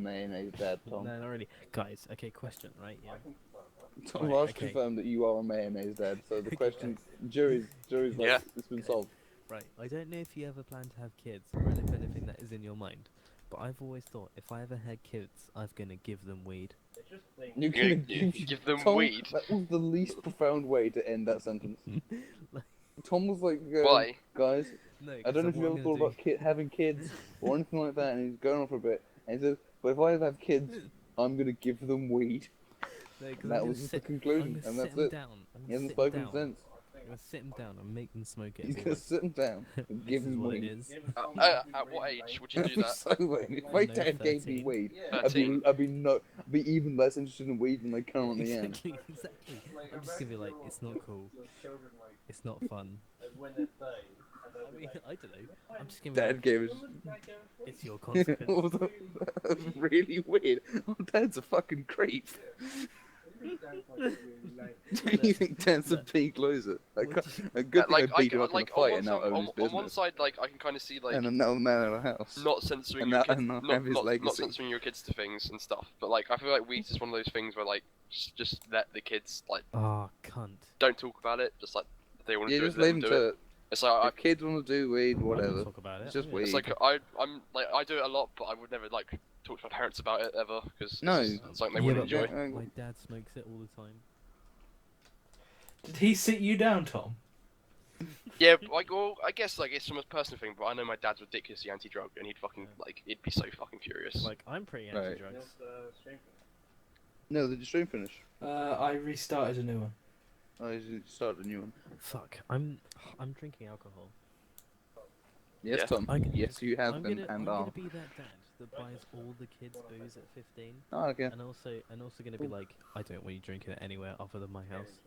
mayonnaise dad, Tom. No, not really. Guys, okay, question, right? Yeah. Tom Right, Lars okay. confirmed that you are a mayonnaise dad, so the Okay, question, guys. jury's like, Yeah. it's been solved. Right, I don't know if you ever plan to have kids, or if anything that is in your mind, but I've always thought if I ever had kids, I was gonna give them weed. You're You gonna give them Tom, weed? That was the least profound way to end that sentence. Like, Tom was like, Why? guys, no, I don't know if you what ever thought about having kids or anything like that, and he's going on for a bit, and he says, but if I ever have kids, I'm gonna give them weed. No, because That was just the conclusion, and that's it. He hasn't spoken since. I'm gonna sit them down and make them smoke it. He's and be gonna like, sit him down and this give is him what it weed. is. At what age would you do that? So lame. If my No, dad gave me 13. weed, 13. I'd be even less interested in weed than I currently am. Exactly. I'm just gonna be like, it's not cool. It's not fun. I mean, I don't know. I'm just gonna be Dad like, gave us. it's your consequence. That's really weird. Oh, Dad's a fucking creep. Do you think Dad's a big loser? A good thing I beat him up in a fight and now own his on one business. side, like I can kind of see like And now the man in the house. not censoring And your now- kids, and now not, have his not legacy. censoring your kids to things and stuff. But like I feel like weed's just one of those things where like just let the kids like Oh, cunt. don't talk about it. Just like if they want to Yeah, do just it, let leave them him do to it. it. It's like If kids want to do weed, I don't whatever. talk about it. It's just Yeah. weed. it's like I'm like I do it a lot, but I would never like talk to my parents about it ever because No. it's something they Yeah, wouldn't but enjoy. my dad smokes it all the time. Did he sit you down, Tom? Yeah, like well, I guess like it's from a personal thing, but I know my dad's ridiculously anti-drug, and he'd fucking like he'd be so fucking furious. Like, I'm pretty Right. anti-drugs. No, did the stream finish? I restarted a new one. Oh, you started a new one. Fuck, I'm drinking alcohol. Yes, Yeah. Tom. Yes, you have I'm been gonna, and I'm are. gonna be that dad that buys all the kids booze at 15, Oh, okay. and also gonna be like, I don't want you drinking it anywhere other than my house.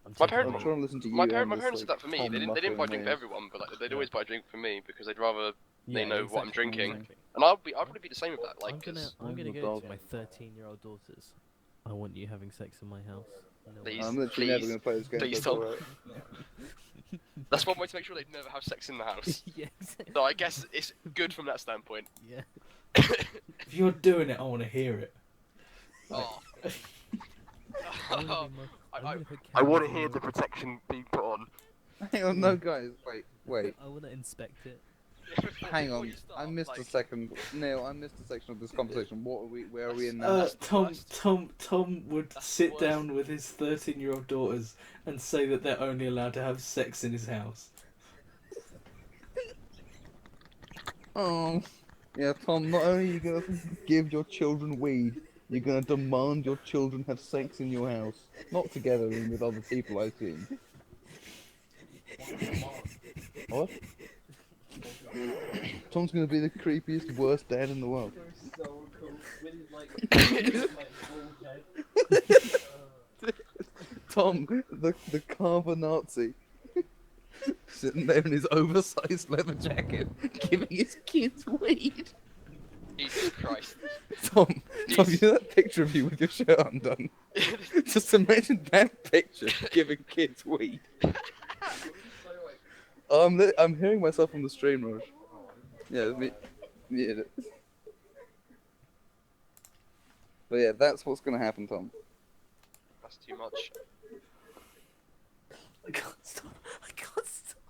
I'm My taking parents- I'm away- trying to listen to you. my and parents this, did like, that for me. Tom They didn't buy muffling drink for ways. everyone, but like they'd Yeah. always buy a drink for me because they'd rather Yeah, they know what I'm exactly, drinking. exactly. And I'll probably be the same with that. Like, I'm 'cause gonna the go dog. to my 13-year-old daughters. I want you having sex in my house. No Please. way. I'm literally never Please. going to play this game. Please, so Tom. it's that's one way to make sure they'd never have sex in the house. Yeah, exactly. So I guess it's good from that standpoint. Yeah. If you're doing it, I want to hear it. Oh. I'm gonna be I- I'm gonna put I want cameras to hear all the over- protection being put on. alright. Hang on, no, guys. Wait. I wanna inspect it. Hang Before on. you start, I missed a like- second. Neil, I missed a section of this conversation. What are we? Where are we in now? Uh, Tom, That's- Tom would that's sit worse. down with his 13-year-old daughters and say that they're only allowed to have sex in his house. Oh, yeah, Tom. Not only are you gonna give your children weed, you're gonna demand your children have sex in your house, not together and with other people. I assume. What? Tom's gonna be the creepiest, worst dad in the world. Tom, the carver Nazi, sitting there in his oversized leather jacket, giving his kids weed. Jesus Christ. Tom, you know that picture of you with your shirt undone? Just imagine that picture giving kids weed. I'm hearing myself on the stream, Roj. Yeah, yeah. But yeah, that's what's gonna happen, Tom. That's too much. I can't stop. I can't stop.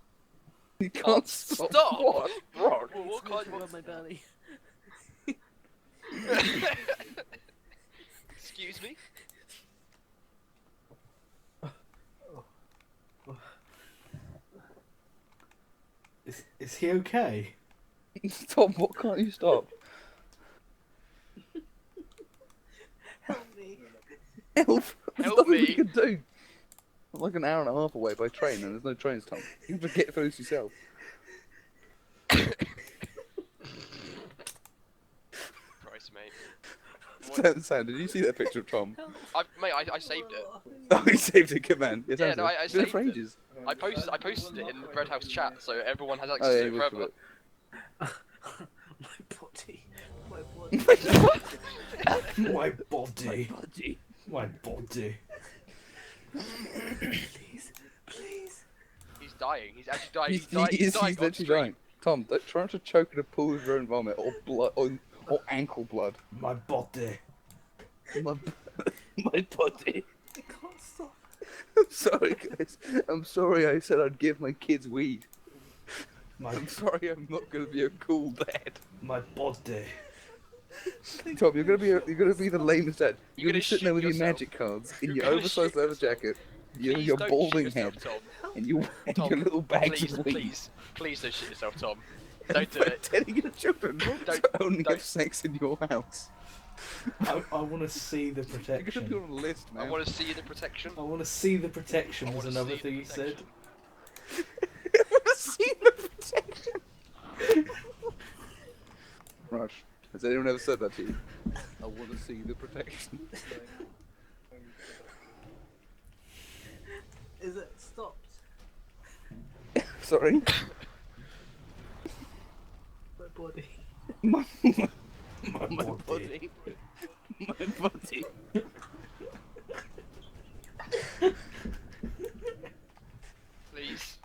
You can't stop. What? Rog. It's What going kind around my belly. Excuse me? Is he okay? Tom, what can't you stop? Help me. Help! There's Help nothing me. we can do. I'm like an hour and a half away by train, and there's no trains, Tom. You have to get through this yourself. Christ, mate. Sam, did you see that picture of Tom? Mate, I saved it. Oh, he saved it, good man. Yes, Yeah, no, I It's been saved for it. ages. I posted it in the Bread House chat, so everyone has access Oh, yeah, to he it looked forever. at My body. My body. My body. My body. Please. Please. He's dying. He's actually dying. He He's dying. is, He's dying he's on literally stream. dying. Tom, don't try not to choke in a pool of your own vomit or blood or ankle blood. My body. My, my body. I can't stop. I'm sorry, guys. I'm sorry I said I'd give my kids weed. My I'm sorry I'm not gonna be a cool dad. my body. Tom, you're gonna be the lamest dad. You're You're gonna be gonna sitting there shoot with your yourself. magic cards in You're your gonna oversized shoot leather yourself. jacket, Please your don't balding shoot yourself, head, Tom. and your Tom, little bags please, of weed. please don't shoot yourself, Tom. And Don't do it. telling your children to only don't. have sex in your house. I want to see the You're gonna protection. be on a list, man. I want to see the protection. I want to see the protection I was wanna another see thing the you said. protection. I want to see the protection. Rush, has anyone ever said that to you? I want to see the protection. Is it stopped? Sorry. My body. My My body. My body. Please.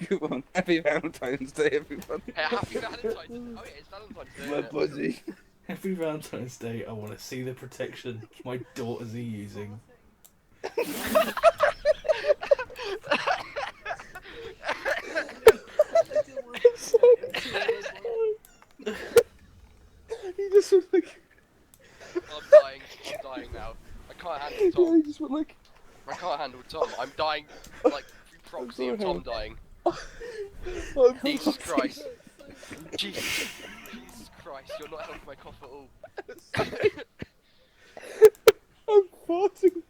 Come on, happy Valentine's Day, everyone. Hey, happy Valentine's. Oh yeah, it's Valentine's Day. My isn't it? body. Happy Valentine's Day. I want to see the protection my daughters are using. He just was like, I'm dying. I'm dying now. I can't handle Tom. he just went like, I can't handle Tom. I'm dying like through proxy of Tom dying. oh, Jesus Christ. Jesus Christ, you're not helping my cough at all. I'm farting.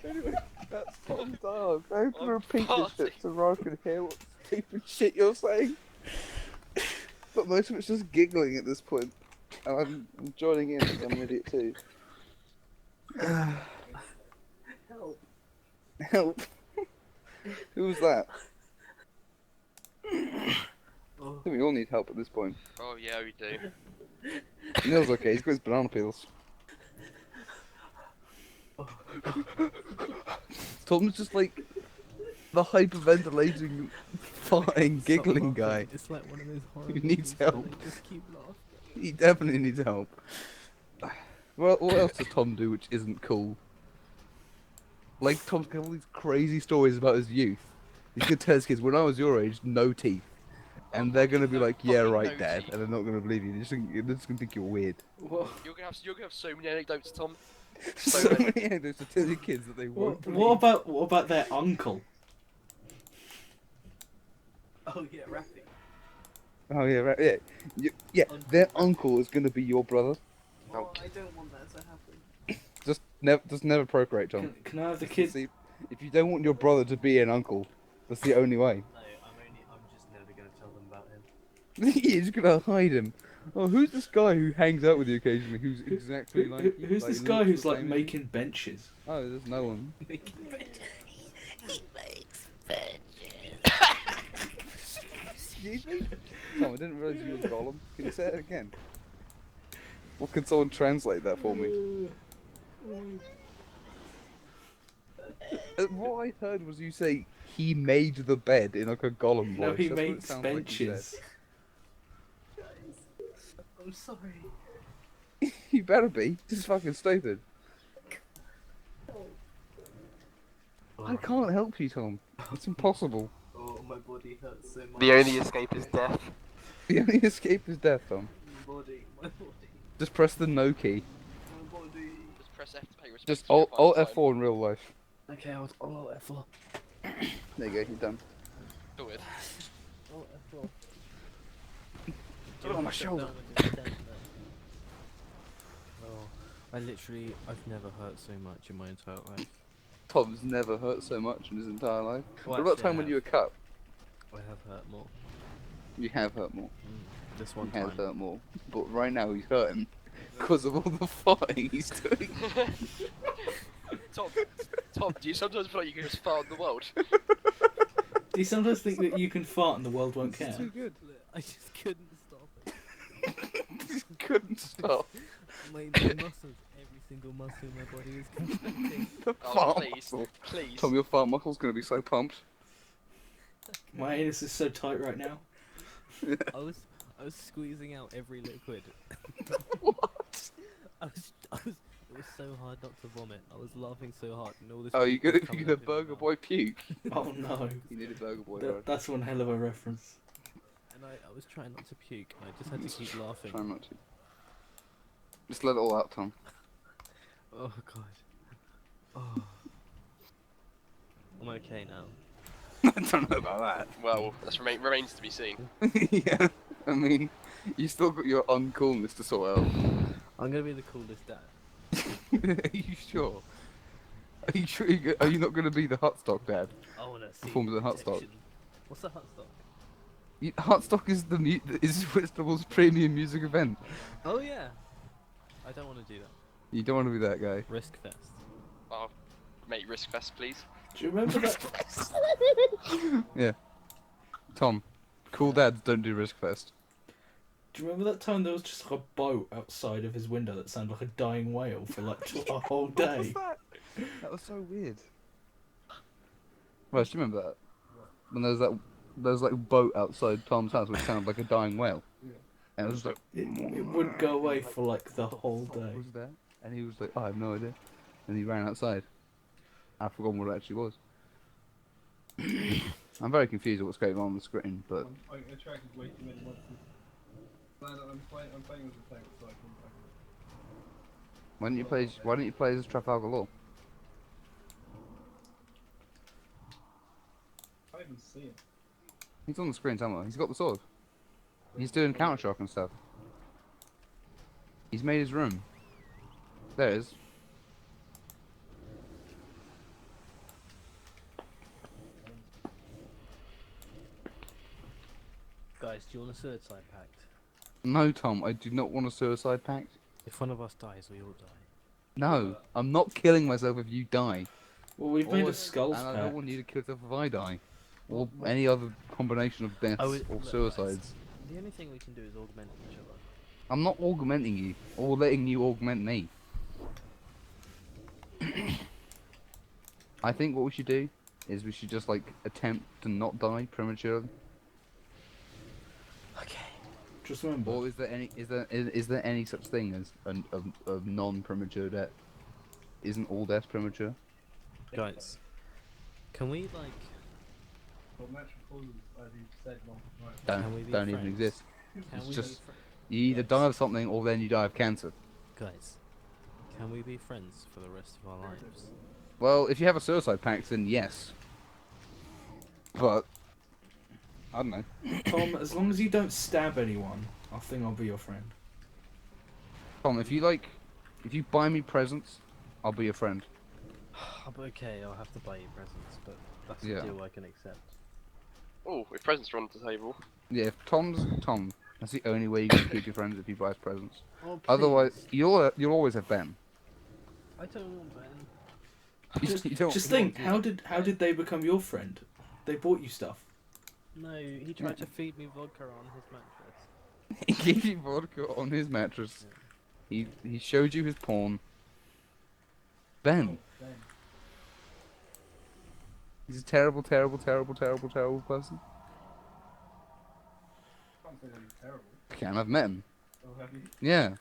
Anyway, that's Tom's dialogue. I'm gonna repeat this shit so Raj can hear what stupid shit you're saying. But most of it's just giggling at this point. And I'm joining in because I'm an idiot too. Help. Help. Who was that? Oh. I think we all need help at this point. Oh yeah, we do. Neil's okay, he's got his banana peels. Tom's just like the hyperventilating, farting, giggling guy. It's like one of those horror Who needs movies where help. they just keep laughing. He definitely needs help. Well, what else does Tom do which isn't cool? Like, Tom's got all these crazy stories about his youth. He's gonna tell his kids, when I was your age, no teeth. And they're gonna be like, yeah, Fucking right, no Dad. teeth. And they're not gonna believe you. They're just gonna think you're weird. What? You're gonna have so many anecdotes, Tom. So many anecdotes to tell your kids that they won't What believe. what about their uncle? Oh yeah, Rafi. Oh, yeah, right, yeah. Yeah, their uncle is gonna be your brother. Oh, I don't want that to happen. Just never procreate, Tom. Can I have the kids? See, if you don't want your brother to be an uncle, that's the only way. No, I'm just never gonna tell them about him. You're just gonna hide him. Oh, who's this guy who hangs out with you occasionally? Who's exactly like you? Who's Like, this he guy looks who's the like same as you? making benches? Oh, there's no one. Excuse me? Tom, I didn't realise you were Gollum. Can you say it again? Or can someone translate that for me? What I heard was you say he made the bed in like a Gollum voice. No, he That's what it makes sounds like you benches. I'm sorry. said. You better be. This is fucking stupid. I can't help you, Tom. It's impossible. Oh, my body hurts so much. The only escape is death. The only escape is death, Tom. My body. Just press the no key. My body. Just press F to pay respect. Just to your Alt Valentine. F4 in real life. Okay, I'll F4. There you go, you're done. Do it. I'll F4. Put it on my shoulder. Oh, I've never hurt so much in my entire life. Tom's never hurt so much in his entire life. Well, What about actually, time I when have. you were cut? I have hurt more. You have hurt more. This one He has time. hurt more. But right now he's hurting because of all the fighting he's doing. Tom, do you sometimes feel like you can just fart in the world? Do you sometimes think that you can fart and the world won't care? It's too good. I just couldn't stop it. Just couldn't stop. My muscles, every single muscle in my body is contracting. The Oh, fart please, muscle. please. Tom, your fart muscle's gonna be so pumped. My anus is so tight right now. I was I was squeezing out every liquid. What? It was so hard not to vomit. I was laughing so hard, and all this. Oh, you puke was gonna coming you up gonna in my Burger mouth. Boy puke? Oh no. You need a Burger Boy. That's one hell of a reference. And I was trying not to puke, and I just had to keep laughing. Try not to. Just let it all out, Tom. Oh god. Oh. I'm okay now. I don't know about Well, that remains to be seen. that. Yeah, I mean, you still got your uncoolness to sort out. I'm gonna be the coolest dad. Are you sure? Are you sure? Are you not going to be the Hutstock dad? I wanna see Performs in Hutstock. protection. What's a hot stock? Hutstock is is Whitstable's premium music event. Oh yeah. I don't want to do that. You don't want to be that guy. Risk fest. Oh, mate, risk fest, please. Do you remember that? Yeah. Tom, cool dads don't do Risk Fest. Do you remember that time there was just like a boat outside of his window that sounded like a dying whale for like a whole What was day? that? That was so weird. Right, do you remember that? When there was like a boat outside Tom's house which sounded like a dying whale. And it was like, It wouldn't go away for like the whole what day. was that? And he was like, oh, I have no idea. And he ran outside. I've forgotten what it actually was. I'm very confused at what's going on the screen, but I attracted way too many monsters. I'm playing with the tank, so I can. why don't you play as Trafalgar Law? I can't even see him. He's on the screen somewhere. He's got the sword. He's doing counter shock and stuff. He's made his room. There it is. Guys, do you want a suicide pact? No, Tom, I do not want a suicide pact. If one of us dies, we all die. No, I'm not killing myself if you die. Well, we've made Or- a skulls And I pact. don't want you to kill yourself if I die. Or any other combination of deaths or look, suicides. The only thing we can do is augment each other. I'm not augmenting you, or letting you augment me. I think what we should do is we should just like attempt to not die prematurely. Okay. Just remember, Or is there any such thing as a non-premature death? Isn't all death premature? Guys, can we like? Well, natural causes, as you said, not Don't, Can we be don't even friends? exist. Can It's we just- be friends? You either die of something or then you die of cancer. Guys, can we be friends for the rest of our lives? Well, if you have a suicide pact, then yes. But I don't know. Tom, as long as you don't stab anyone, I think I'll be your friend. Tom, if you buy me presents, I'll be your friend. Okay, I'll have to buy you presents, but that's Yeah. a deal I can accept. Oh, if presents are on the table. Yeah, if Tom, that's the only way you can keep your friends if you buy us presents. Oh, Otherwise, please. you'll always have Ben. I don't want Ben. You don't. Just think, how did they become your friend? They bought you stuff. No, he tried to feed me vodka on his mattress. He gave you vodka on his mattress. He showed you his porn. Ben, Ben. he's a terrible, terrible, terrible, terrible, terrible person. I can't say that he's terrible. Okay, and I've met him. Oh, have you? Yeah.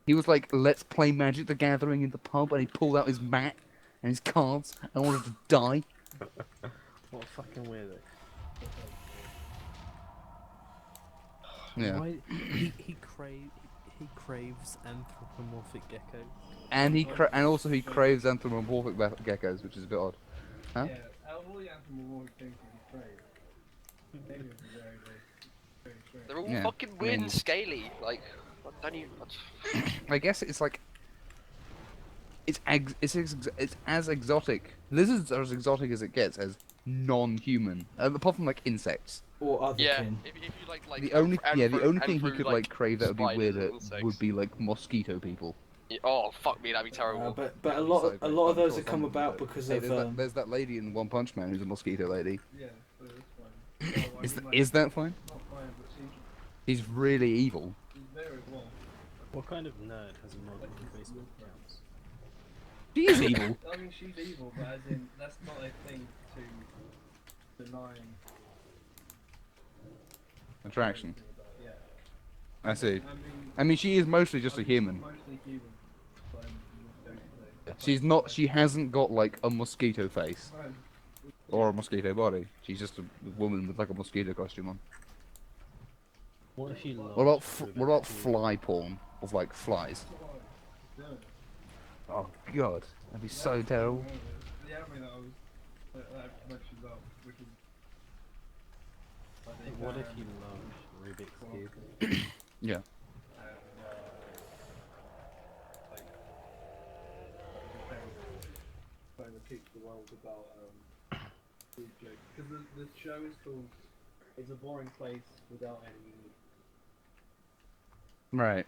He was like, let's play Magic the Gathering in the pub, and he pulled out his mat and his cards and wanted to die. What a fucking weirdo. Yeah. Why he craves anthropomorphic gecko. And and also he craves anthropomorphic geckos, which is a bit odd. Huh? Yeah, out of all the anthropomorphic things that he craved, maybe it's very, very strange. They're all Yeah, fucking weird I mean- and scaly. Like, I don't even. I guess it's like it's as exotic. Lizards are as exotic as it gets as non-human, apart from like insects. Or other Yeah, kin. if you like The only and thing he through, could like crave that would be spiders weirder and insects. would be like mosquito people. Yeah, oh fuck me, that'd be terrible. But a That'd be lot so of great. those sure have come someone about would. because Hey, of there's that lady in One Punch Man who's a mosquito lady. Yeah, so it's fine. No, I mean, like, Is that fine? not fine, but He's really evil. she's very well. What kind of nerd has multiple Facebook accounts? She is evil. I mean, she's evil, but as in, that's not a thing to deny. Attraction. Yeah. I see. I mean, I mean, she is mostly just a human. mostly human. But I'm going to say. She's not. She hasn't got like a mosquito face Fine. or a mosquito body. She's just a woman with like a mosquito costume on. What if you love? What about fly porn of like flies? Yeah. Oh god, that'd be so terrible. The anime that I was that I mentioned about, which is I think, What if you love Rubik's Cube? Yeah. and like trying to teach the world about because the show is called "It's a Boring Place Without Any." Right.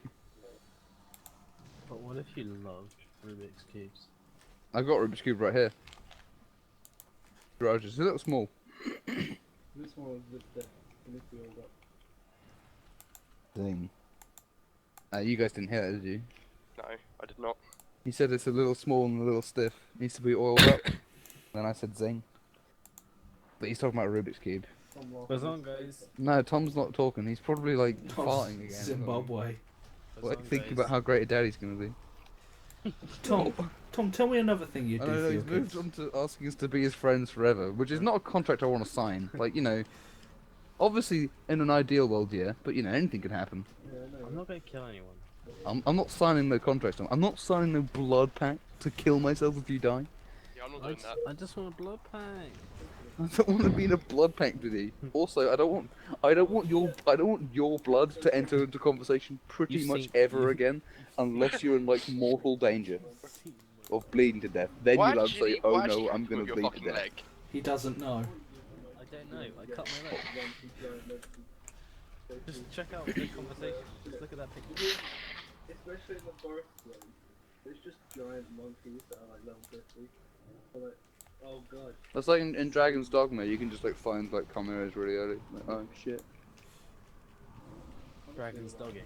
But what if you loved Rubik's Cubes? I've got Rubik's Cube right here. Right, it's a little small. This one was the all got. Thing. You guys didn't hear that, did you? No, I did not. He said it's a little small and a little stiff. Needs to be oiled up. Then I said zing. But he's talking about Rubik's Cube. Buzz on, guys. No, Tom's not talking. He's probably like farting again. Zimbabwe. Like, thinking about how great a daddy's gonna be. Tom, tell me another thing you I do don't know, for he's your moved kids. on to asking us to be his friends forever, which is not a contract I want to sign. Like, you know, obviously in an ideal world, yeah, but you know, anything can happen. I'm not gonna kill anyone. I'm not signing no contracts. I'm not signing no blood pact to kill myself if you die. Yeah, I'm not I doing just, that. I just want a blood pack. I don't want to be in a blood pact with you. Also, I don't want your blood to enter into conversation pretty You've much seen- ever again, unless you're in like mortal danger of bleeding to death. Then Why you'll did say, you- "Oh why did no, you I'm have to gonna move your bleed to fucking death." leg? He doesn't know. I don't know. I cut my leg. Just check out the conversation. Just look at that picture. Especially in the forest zone, there's just giant monkeys that are like level 50. They're like, oh god. That's like in Dragon's Dogma. You can just like find like chimeras really early. Like, oh shit. Dragon's dogging.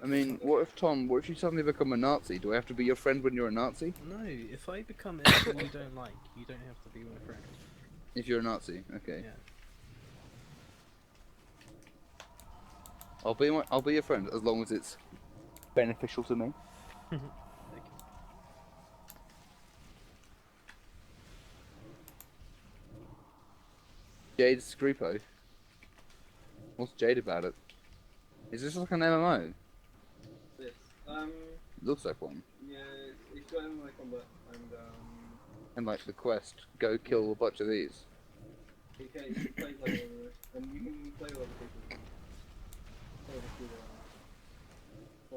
I mean, what if you suddenly become a Nazi? Do I have to be your friend when you're a Nazi? No, if I become anything you don't like, you don't have to be my friend. If you're a Nazi, okay. Yeah. I'll be your friend as long as it's beneficial to me. Jade Screepo. What's Jade about it? Is this like an MMO? This. Looks like one. Yeah, it's got in like combat And like the quest, go kill a bunch of these. you can play like and you can play with other people.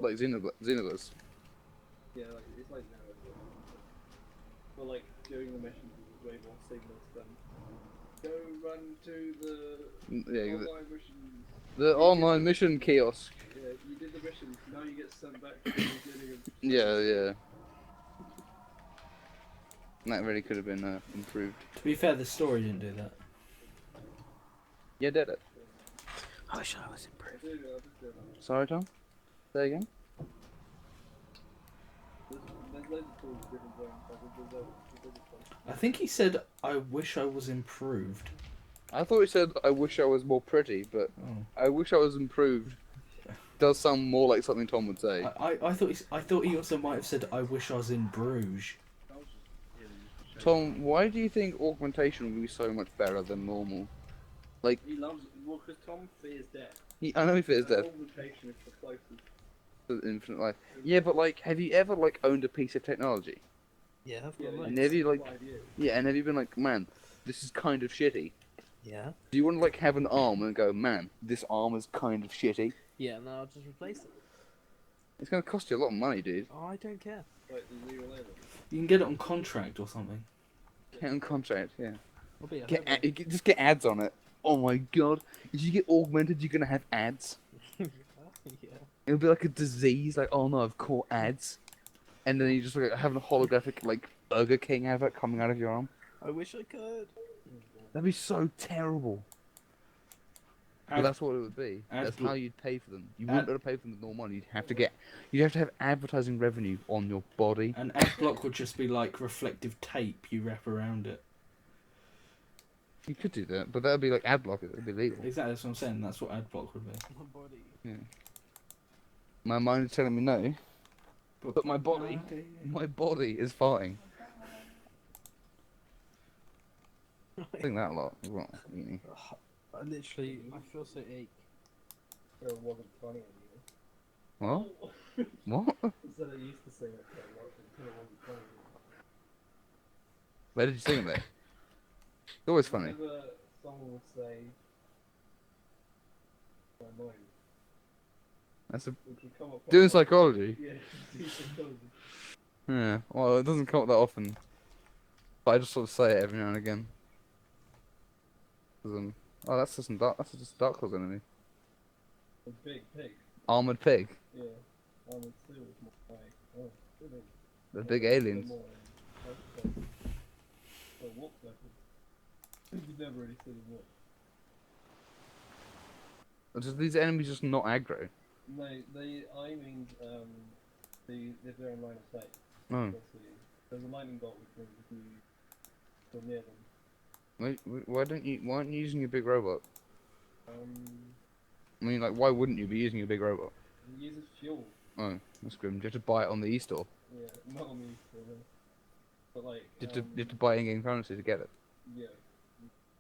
Like Xenoblade. Yeah, like it's like now. But like doing the missions is way more seamless than go run to the Yeah, online missions. the online mission kiosk. Yeah, you did the missions, now you get sent back to the beginning of Yeah. That really could have been improved. To be fair, the story didn't do that. Yeah, did it. I wish I was improved. Sorry, Tom. Say again. There's loads of tools, different zones, like there's I think he said, "I wish I was improved." I thought he said, "I wish I was more pretty," but Oh. "I wish I was improved" does sound more like something Tom would say. I thought he also might have said, "I wish I was in Bruges." Tom, why do you think augmentation would be so much better than normal? Like, He loves well because Tom fears death. I know he fears death. Augmentation is the closest. To infinite life. Yeah, but like, have you ever like owned a piece of technology? Yeah, I've Yeah, got yeah. And have you like, 5 years. yeah, and have you been like, man, this is kind of shitty? Yeah. Do you want to like have an arm and go, man, this arm is kind of shitty? Yeah, and then I'll just replace it. It's gonna cost you a lot of money, dude. Oh, I don't care. Like the zero labor. You can get it on contract or something. Get on contract, yeah. I'll be Just get ads on it. Oh my god, if you get augmented, you're gonna have ads. yeah. It'll be like a disease, like, oh no, I've caught ads. And then you just like have a holographic like Burger King advert coming out of your arm. I wish I could. That'd be so terrible. But that's what it would be. That's how you'd pay for them. You wouldn't be able to pay for them with normal money. You'd have to have advertising revenue on your body. An ad block would just be like reflective tape you wrap around it. You could do that, but that would be like ad blocker. It would be legal. Exactly, that's what I'm saying. That's what adblock would be. My body. My mind is telling me no, but my body is farting. I think that a lot as well. Really. I literally, I feel so ache. It wasn't funny anymore. What? What? So I used to sing it quite a lot until it wasn't funny. Where did you sing it there? It's always funny. Whenever someone would say, my mind, That's a which would come up quite doing a lot. psychology. Yeah, do psychology. Yeah. Well, it doesn't come up that often, but I just sort of say it every now and again. 'Cause, oh, that's just that's just a Dark Souls enemy. A big pig. Armored pig. Yeah. I'm still with my eye. Oh, really? The big aliens. Oh, walk weapon. You've never really seen them walk. Are just these enemies just not aggro? No, I mean, if they're in line of sight. Oh. Basically. There's a lightning bolt which means if you go near them. Why aren't you using your big robot? I mean, like, why wouldn't you be using your big robot? It uses fuel. Oh, that's grim. Do you have to buy it on the e-store? Yeah, not on me, but like. You have to buy in-game currency to get it. Yeah.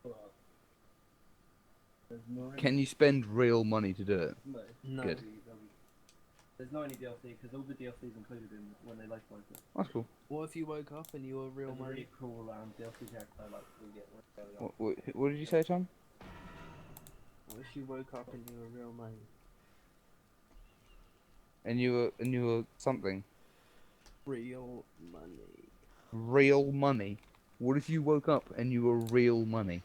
Pull it up. There's no. Can you spend real money to do it? No. No. Good. There's no any DLC because all the DLC is included in when they localize it. That's cool. What if you woke up and you were real There's a money? really cool DLC character I like we get when it's going on. What did you say, Tom? What if you woke up and you were real money? And you were something. Real money. Real money. What if you woke up and you were real money?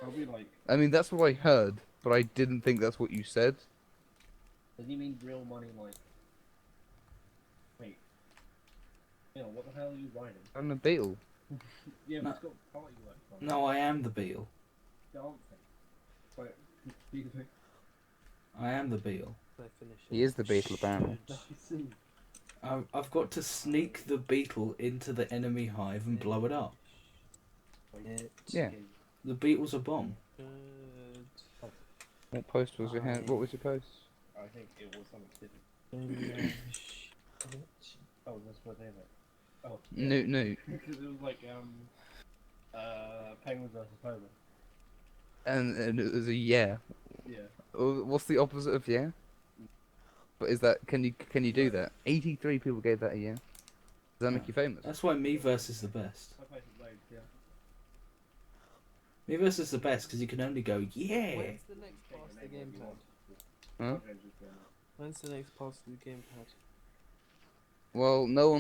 Probably like. I mean, that's what I heard, but I didn't think that's what you said. Does he mean real money like? Wait. You know, what the hell are you writing? I'm a beetle. Yeah, but No. it's got party work on. No, I am the beetle. Dancing. Wait, you can I am the beetle. I finish it. He is the beetle, apparently. see. I've got to sneak the beetle into the enemy hive and blow it up. Yeah. The beetle's a bomb. Good. What post was your hand? What was your post? I think it was something different. Oh, that's what they meant. Oh. No. Because it was like, penguins versus polar. And it was a yeah. Yeah. What's the opposite of yeah? But is that can you do that? 83 people gave that a yeah. Does that make you famous? That's why Miiverse is the best. I played it loads, yeah. Miiverse is the best because you can only go yeah. When's the next pass to the gamepad? Huh? When's the next pass to the gamepad? Well, no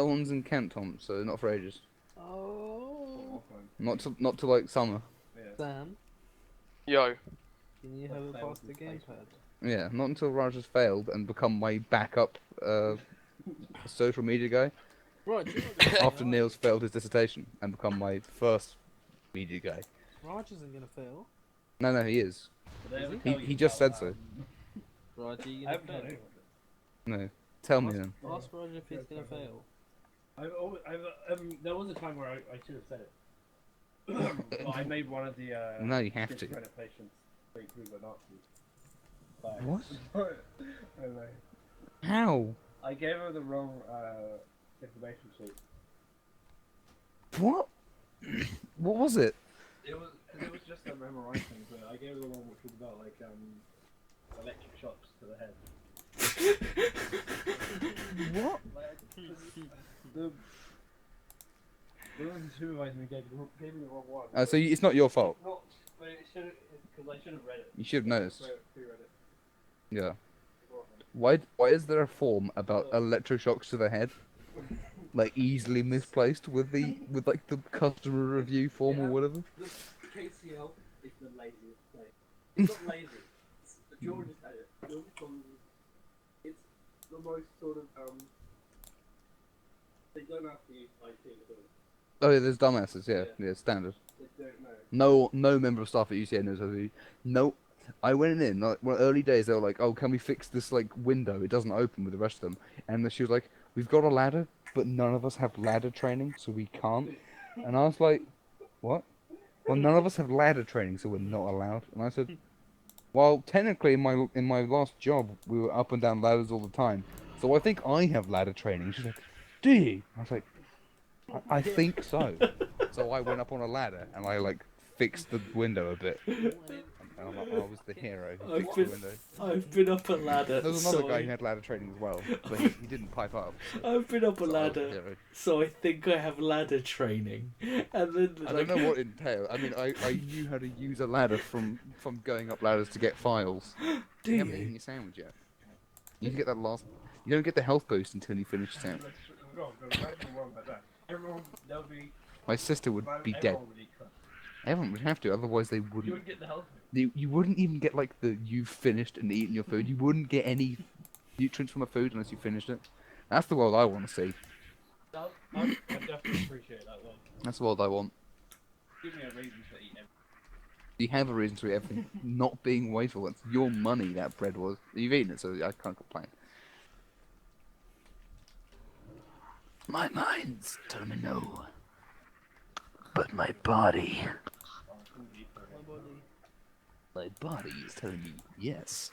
one's in Kent, Tom, so not for ages. Oh. Not to like summer. Sam, Yo. can you have a pass to the gamepad? Yeah, not until Raj has failed and become my backup social media guy. Right. do you know what After Neil's failed his dissertation and become my first media guy. Raj isn't gonna fail. No, he is. He just said so. Raj, are you I gonna haven't done fail? it. No, tell me then. Ask Raj if he's gonna fail. There was a time where I should have said it. Well, I made one of the No, you have to. schizophrenic patients think we were Nazis. But- What? I don't know. How? I gave her the wrong information sheet. What? What was it? It was just a memorizing, but I gave her the one which was about like electric shocks to the head. What? Like, the one who supervised me gave me the wrong one. So it's not your fault. Not, but it should because I should have read it. You should have noticed. Pre-read it. Yeah. Why is there a form about electroshocks to the head? Like easily misplaced with like the customer review form or whatever? The KCL is the laziest thing. It's not lazy. George just had it. George told me it's the most sort of they don't have to use IT to do it. Oh yeah, there's dumbasses. Yeah, standard. They don't know. No member of staff at UCN knows how to. No, I went in like early days. They were like, "Oh, can we fix this like window? It doesn't open with the rest of them." And then she was like, "We've got a ladder, but none of us have ladder training, so we can't." And I was like, "What?" well, none of us have ladder training, so we're not allowed. And I said, well, technically, in my last job, we were up and down ladders all the time. So I think I have ladder training. She's like, do you? I was like, I think so. So I went up on a ladder and I like fixed the window a bit. And I was the hero who fixed the window. I've been up a ladder. There was another guy who had ladder training as well, but he didn't pipe up. So, I've been up a so I was the ladder, hero. so I think I have ladder training. And then I don't know what it entailed. I mean, I knew how to use a ladder from going up ladders to get files. Do You haven't eaten you? your sandwich yet. You can get that last. You don't get the health boost until you finish the sandwich. Everyone, there'll be. My sister would be dead. Everyone would eat crust. Everyone would have to, otherwise they You wouldn't. would get the health. You wouldn't even get like the you've finished and eaten your food. You wouldn't get any nutrients from a food unless you finished it. That's the world I want to see. I definitely appreciate that one. That's the world I want. Give me a reason to eat everything. You have a reason to eat everything. Not being wasteful. It's your money that bread was. You've eaten it, so I can't complain. My mind's telling me no, but my body is telling me yes.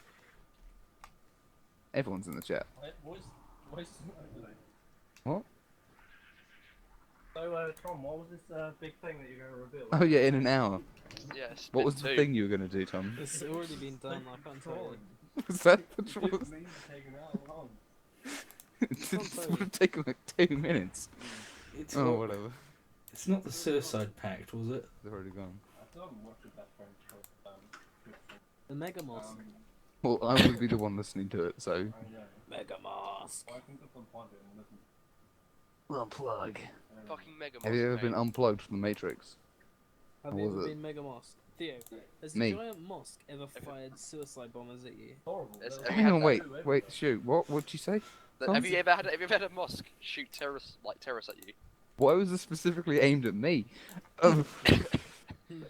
Everyone's in the chat. What's What? So, Tom, what was this big thing that you're going to reveal? Oh yeah, in an hour. Yes. What was the thing you were going to do, Tom? It's already been done. I can't tell you. Was that the It truth? means taking out long. It would have taken like 2 minutes. It's, Oh, not, whatever. it's not the Suicide Pact, was it? They've already gone. I still haven't watched it that French show. The Mega Mosque. Well, I would be the one listening to it, so. I know. Mega Mosque. Well, I can just unplug it and listen. Unplug. Fucking Mega Have you ever Mosque, been mate. unplugged from the Matrix? Have What you was ever it? been Mega Mosque? Theo, has Me. the giant mosque ever fired suicide bombers at you? Horrible. It's- There's have Hang you on, had wait, shoot. What'd you say? Have you ever had a mosque shoot terrorists at you? Why was this specifically aimed at me?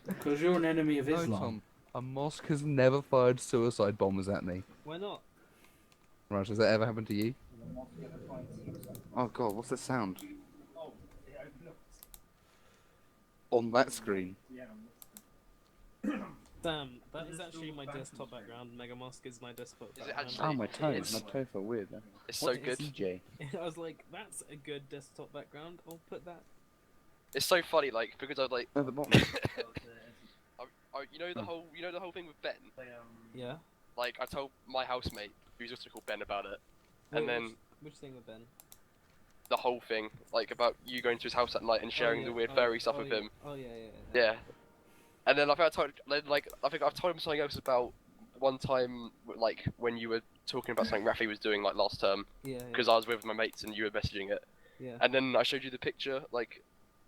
Because you're an enemy of No, Islam. Tom. A mosque has never fired suicide bombers at me. Why not? Right, has that ever happened to you? Oh god, what's the sound? Oh, yeah, open up. On that screen. Yeah, Damn, that is actually my desktop background. Mega Mosque is my desktop Is it background. actually? Oh, my toes. It's- My toes feel weird now. It's so What good. is- DJ. I was like, that's a good desktop background. I'll put that. It's so funny, like because I like, At the bottom. you know the whole thing with Ben. Yeah. Like I told my housemate, who's also called Ben, about it, and Wait, then which thing with Ben? the whole thing, like about you going to his house at night and sharing Oh, yeah. the weird Oh, fairy stuff oh, with yeah. him. Oh yeah. Yeah. And then I think I've told him something else about one time, like when you were talking about something Rafi was doing like last term, Yeah. because I was with my mates and you were messaging it, Yeah. and then I showed you the picture like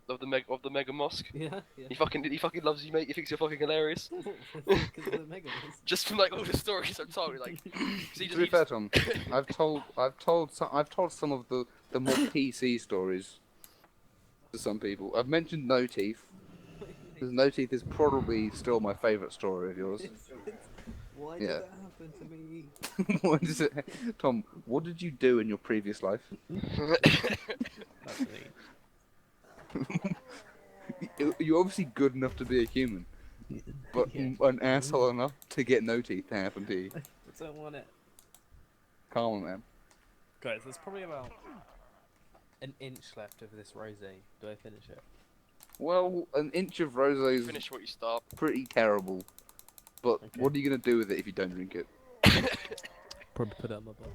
of the mega mosque. Yeah. Yeah. He fucking loves you, mate. He thinks you're fucking hilarious. Because of the Mega Mosque. Just from like all the stories I've told, like. 'cause he To be just- fair, Tom, I've told some of the more PC stories to some people. I've mentioned No Teeth. Because No Teeth is probably still my favourite story of yours. Why Yeah. did that happen to me? What is it? Tom, what did you do in your previous life? That's me. You're obviously good enough to be a human, but Yeah. an asshole enough to get no teeth to happen to you. I don't want it. Calm on, man. Guys, there's probably about an inch left of this rosé. Do I finish it? Well, an inch of rosé is Finish what you start. pretty terrible, but Okay. what are you gonna do with it if you don't drink it? Probably put it on my butt.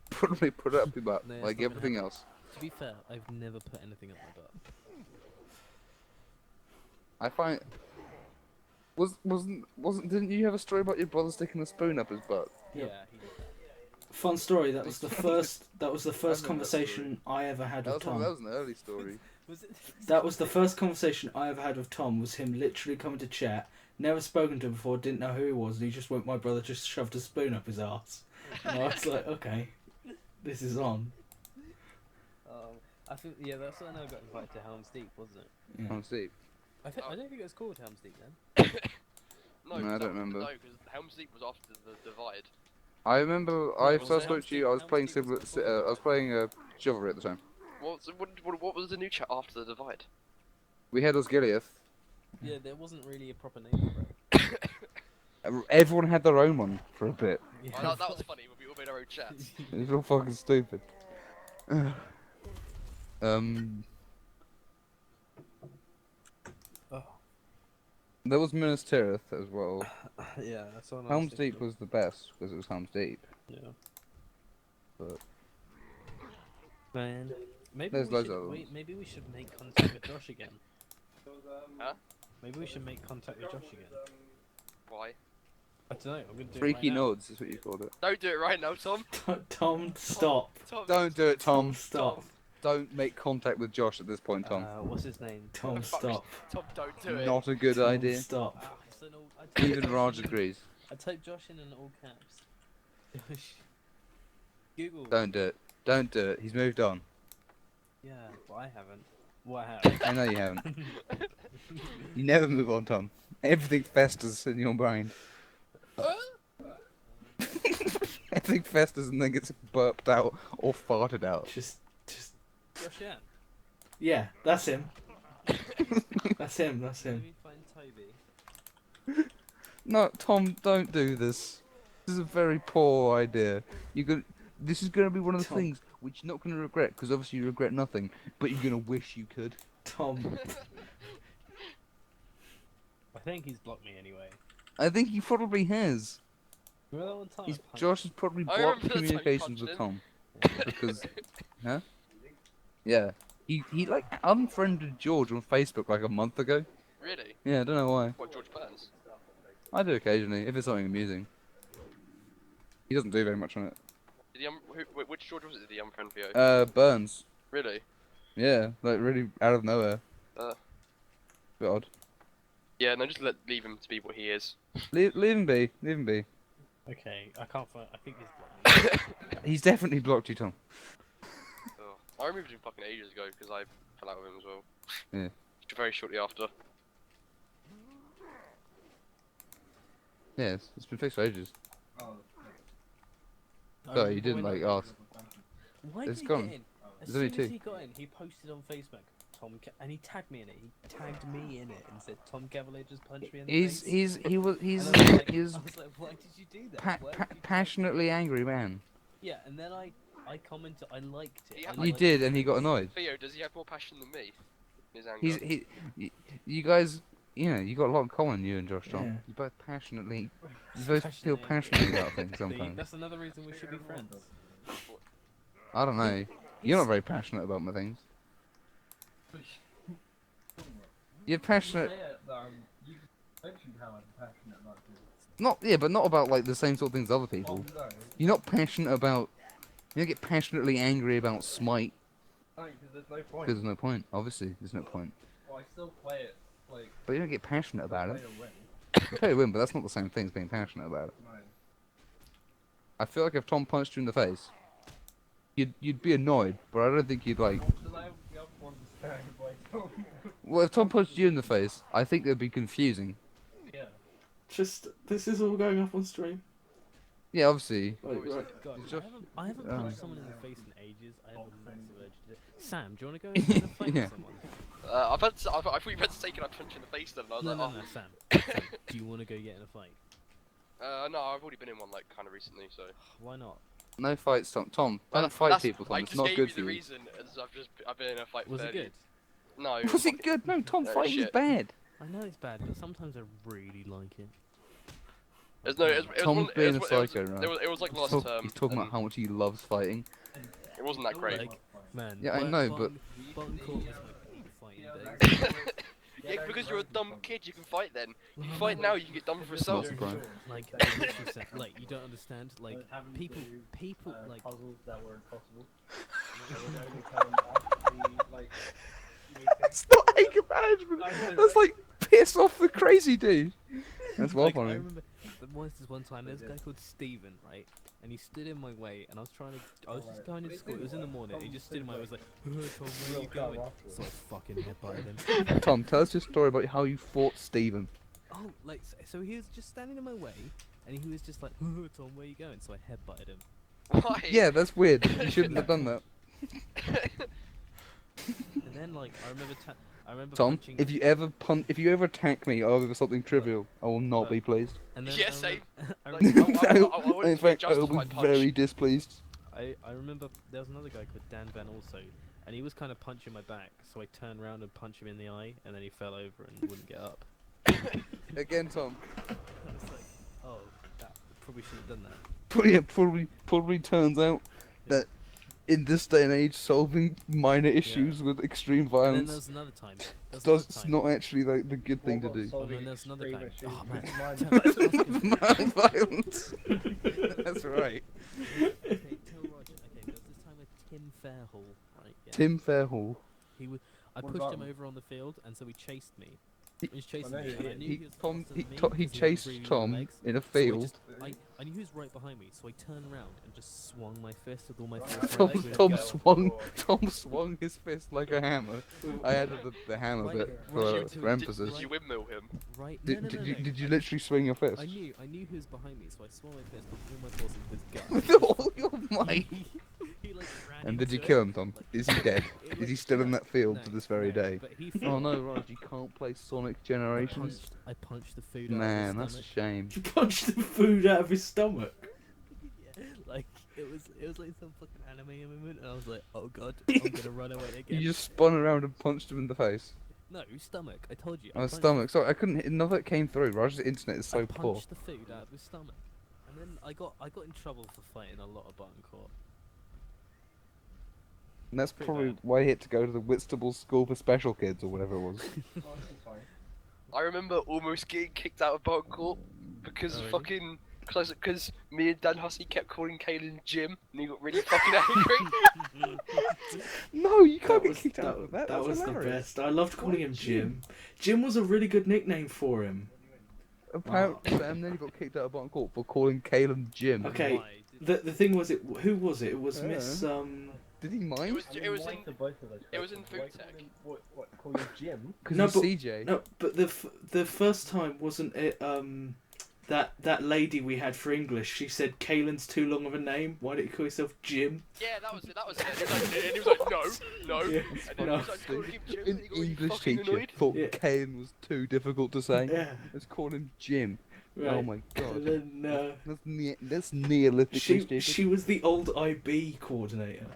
Probably put it up your butt, No, it's like not gonna everything happen. else. To be fair, I've never put anything up my butt. I find didn't you have a story about your brother sticking a spoon up his butt? Yeah, Yep. he did that. Fun story. That was the first. That was the first remember that conversation I ever had That with was, Tom. that was an early story. Was it? That was the first conversation I ever had with Tom. Was him literally coming to chat. Never spoken to him before. Didn't know who he was, and he just went. My brother just shoved a spoon up his ass. And I was like, okay, this is on. I think that's when I got invited to Helm's Deep, wasn't it? Yeah. On Steve. I don't think it was called Helm's Deep then. No, No, I 'cause don't remember. No, because Helm's Deep was after the divide. I remember I was first it spoke to you. I was Helm's playing Deep was I was playing Chivalry at the time. What was the new chat after the divide? We had Osgiliath, Yeah, there wasn't really a proper name for it. Everyone had their own one for a bit. Yeah, Oh, that was funny when we all made our own chats. It was all fucking stupid. Oh. There was Minas Tirith as well. Yeah, that's what Helm's Deep was the best because it was Helm's Deep. Yeah. But Man, maybe There's we loads should of them. maybe we should make contact with Josh again. Huh? Maybe we should make contact with Josh again. Why? I don't know. I'm gonna do Freaky it right now. Nods is what you called it. Don't do it right now, Tom. Tom, stop. Tom. Don't do it, Tom. Stop. Don't make contact with Josh at this point, Tom. What's his name? Tom, stop. Tom, don't do it. Not a good Tom, idea. Stop. It's an old- I typed Even Josh Raj in- agrees. I typed Josh in all caps. Google. Don't do it. Don't do it. He's moved on. Yeah, but I haven't. Well, I have. I know you haven't. You never move on, Tom. Everything festers in your brain. Everything festers and then gets burped out or farted out. Just. Josh, yeah. Yeah, that's him. That's him. That's Let him. me find Toby. No, Tom, don't do this. This is a very poor idea. This is going to be one of the Tom. things which you're not going to regret, because obviously you regret nothing, but you're going to wish you could. Tom. I think he's blocked me anyway. I think he probably has. Remember that one time? I punched Josh has probably I blocked remember the time you communications punched with him. Tom. Because, huh? Yeah. He like unfriended George on Facebook like a month ago. Really? Yeah, I don't know why. What, George Burns? I do occasionally, if it's something amusing. He doesn't do very much on it. Did he which George was it? Did he unfriend Theo? Burns. Really? Yeah, like really out of nowhere. Bit odd. Yeah, no, just leave him to be what he is. Leave him be. Leave him be. Okay, I can't find. I think he's blocked me. He's definitely blocked you, Tom. Oh. I removed him fucking ages ago because I fell out with him as well. Yeah. Very shortly after. Yeah, it's been fixed for ages. I So remember you didn't when- like ask. Why It's did he gone. get in? As There's only soon as two. he got in, he posted on Facebook, and he tagged me in it. He tagged me in it and said, "Tom Cavalier just punched me in the face." He's And I was like, he's why did you do that? Why did you tag me?" passionately angry man. Yeah, and then I commented, I liked it. Yeah, I you You liked did, it. and he got annoyed. Theo, does he have more passion than me? In his anger. You guys, you got a lot in common, you and Josh Tom. Yeah. You both you both feel passionately about things See, sometimes. that's another reason we should be friends. I don't know. You're not very passionate about my things. You're passionate. You mentioned how I'm passionate about this. But not about like the same sort of things as other people. No. You're not passionate about. You don't get passionately angry about Smite Because there's no point. because there's no point. Obviously, there's no point. Well, I still play it, like, But you don't get passionate about play it. to win. You play to win, but that's not the same thing as being passionate about it. No. I feel like if Tom punched you in the face, you'd be annoyed, but I don't think you'd like. Because I have one staring by Tom. Well, if Tom punched you in the face, I think it'd be confusing. Yeah. Just. This is all going up on stream. Yeah, obviously. Like, right. God, Josh- I haven't Oh. punched someone in the face in ages. I have a massive urge to do it. Sam, do you want to go and fight Yeah. with someone? I thought you meant to take it. I punched you in the face then. And I was No, like, no, oh. no, Sam. Sam, do you want to go get in a fight? No, I've already been in one like kind of recently, so. Why not? No fights, Tom. Tom, don't That's- fight that's- people, Tom. I It's just not gave good you for the you. reason, as I've been in a fight. Was it fairly- good? No. Was it good? No, Tom, No, fighting is shit. bad. I know it's bad, but sometimes I really like it. It was Tom's one- being it was, a it was- psycho, right? It was like last term. He's talking about and how much he loves fighting. it wasn't that great. Like, man. Yeah, I know, but- Button court was my fighting days. Yeah, because you're a dumb kid, you can fight then. If you fight now, you can get done for assault. Lots of crime. Like, I literally said, like, you don't understand. Like, people, like, puzzles that were impossible. They would only come after the, like, That's not anger management. That's like piss off the crazy dude. That's well like, I funny. remember this one time there was a guy called Steven, right? And he stood in my way, and I was just going to school. It was in the morning. And he just stood in my way. I was like, "Oh, Tom, where are you going?" So I fucking headbutted him. Tom, tell us your story about how you fought Stephen. Oh, like so he was just standing in my way, and he was just like, "Oh, Tom, where are you going?" So I headbutted him. Why? Yeah, that's weird. You shouldn't have done that. And then like I I remember Tom, punching. if you ever attack me over something trivial, I will not be pleased. And then Yeah, I same. remember, I wouldn't In do fact, I will justice be by punch. very displeased. I remember there was another guy called Dan Van also, and he was kind of punching my back, so I turned around and punched him in the eye, and then he fell over and wouldn't get up. Again, Tom. I was like, oh, that probably shouldn't have done that. Probably turns out that in this day and age, solving minor issues with extreme And then there violence was another time. it's not actually like the good thing to do. Oh, and then there's another time. Oh man, Minor violence. That's right. Okay, tell Roger. Okay, there was this time with Tim Fairhall, right? Yeah. Tim Fairhall. He was. I What pushed about him him? over on the field, and so he chased me. He- He was chasing I know me, and I knew He he was Tom faster he, than me to, he 'cause had chased really long Tom legs. in a So field. I knew he was right behind me, so I turned around and just swung my fist with all my force. Tom swung his fist like a hammer. I added the hammer Right, bit right, for emphasis. Did you windmill him? Right? Did, no, did no, you no. did you literally swing your fist? I knew he was behind me, so I swung my fist with all my force into his gut. With all your might. He like ran And did you into kill it. him, Tom? Like, Is he dead? it Is was- he still in that field no, to this very no, day? But he Oh no, Raj, you can't play Sonic Generations. I punched the food Man, out of that's his a stomach. shame. You punched the food out of his stomach. Yeah, like it was like some fucking anime moment, and I was like, oh god, I'm gonna run away again. You just spun around and punched him in the face. No, stomach. I told you. I Oh, punched stomach. Sorry, I couldn't hit. None of it came through. Raj's internet is I so poor. punched the food out of his stomach, and then I got in trouble for fighting a lot of button court. And that's Pretty probably bad. why he had to go to the Whitstable School for Special Kids or whatever it was. I remember almost getting kicked out of Barton Court because Oh, really? fucking because me and Dan Hussey kept calling Kalen Jim, and he got really fucking angry. No, you can't That get was, kicked out of that. that That's was the hilarious. best. I loved calling him Jim. Jim was a really good nickname for him. Apparently, Sam nearly got kicked out of Barton Court for calling Caleb Jim. Okay. Why? Did- The thing was, who was it? It was Yeah. Miss Did he It mind? was in both of those. it was in food Why tech. What call you Jim? Because No, he's but- CJ. No, but the first time wasn't it that lady we had for English? She said Kalen's too long of a name. Why don't you call yourself Jim? Yeah, that was it. That was it. And he was like, no. Yeah. And then No. he was like, calling him Jim, An and he got really English fucking teacher annoyed. thought Yeah. Kane was too difficult to say. Yeah. Let's call him Jim. Right. Oh my god. And then That's Neolithic. she was the old IB coordinator.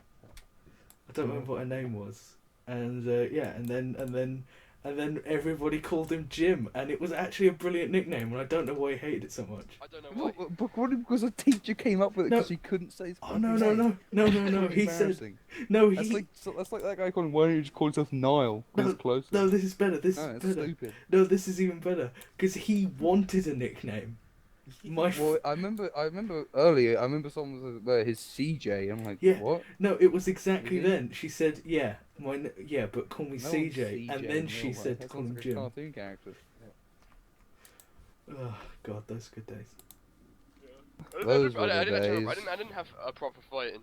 I don't remember what her name was. And yeah, and then everybody called him Jim, and it was actually a brilliant nickname, and I don't know why he hated it so much. I don't know why. But probably because a teacher came up with it No. because he couldn't say his Oh fucking no name. no. It's He said embarrassing. no. That's like that guy calling. Why don't you just call yourself Niall? Because it's closer. No, this is better. This No, is it's better. stupid. No, this is even better because he wanted a nickname. My Well, I remember earlier. I remember someone was his CJ. I'm like, Yeah. what? No, it was exactly Really? then. She said, "Yeah, but call me No CJ." one's And CJ then in she real life. said, That "Call sounds him like a Jim." cartoon character. Oh God, those good days. Those were the I days. didn't have a proper fight in